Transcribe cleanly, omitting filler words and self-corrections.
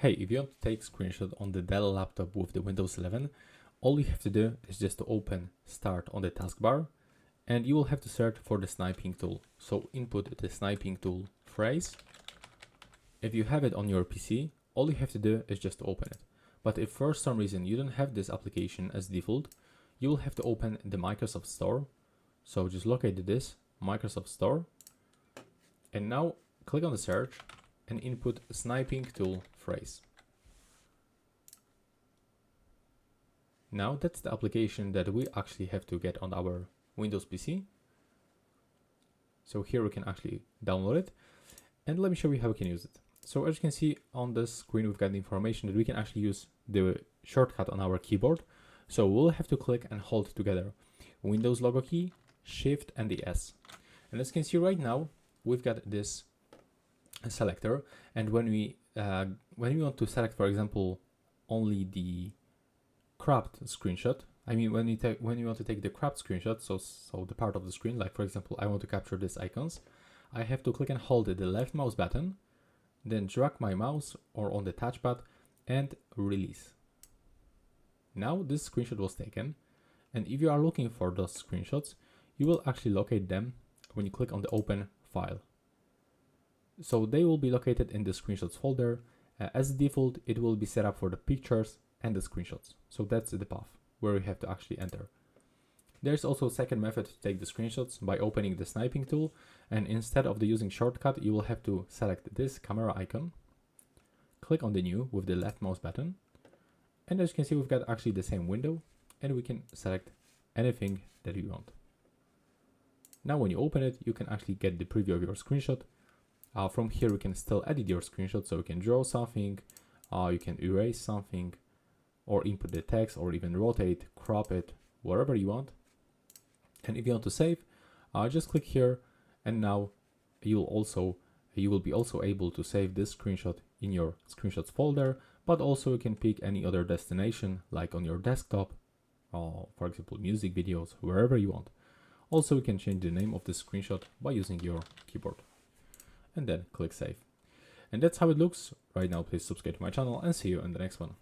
Hey, if you want to take screenshot on the Dell laptop with the Windows 11, all you have to do is just to open Start on the taskbar, and you will have to search for the sniping tool. So input the sniping tool phrase. If you have it on your PC, all you have to do is just to open it. But if for some reason you don't have this application as default, you will have to open the Microsoft Store. So just locate this Microsoft Store, and now click on the search and input sniping tool phrase. Now that's the application that we actually have to get on our Windows PC. So here we can actually download it, and let me show you how we can use it. So as you can see on the screen, we've got the information that we can actually use the shortcut on our keyboard. So we'll have to click and hold together Windows logo key, Shift and the S. And as you can see right now, we've got this selector, and when we want to select, for example, only the cropped screenshot, I mean when you want to take the cropped screenshot, so the part of the screen, like for example I want to capture these icons, I have to click and hold the left mouse button, then drag my mouse or on the touchpad and release. Now this screenshot was taken, and if you are looking for those screenshots, you will actually locate them when you click on the open file. So they will be located in the screenshots folder. As default, it will be set up for the pictures and the screenshots. So that's the path where we have to actually enter. There's also a second method to take the screenshots by opening the sniping tool, and instead of using shortcut, you will have to select this camera icon, click on the new with the left mouse button, and as you can see, we've got actually the same window, and we can select anything that you want. Now when you open it, you can actually get the preview of your screenshot. From here we can still edit your screenshot, so you can draw something, you can erase something, or input the text, or even rotate, crop it, whatever you want. And if you want to save, just click here, and now you will be also able to save this screenshot in your screenshots folder, but also you can pick any other destination, like on your desktop, for example music videos, wherever you want. Also you can change the name of the screenshot by using your keyboard, and then click save. And that's how it looks right now. Please subscribe to my channel and see you in the next one.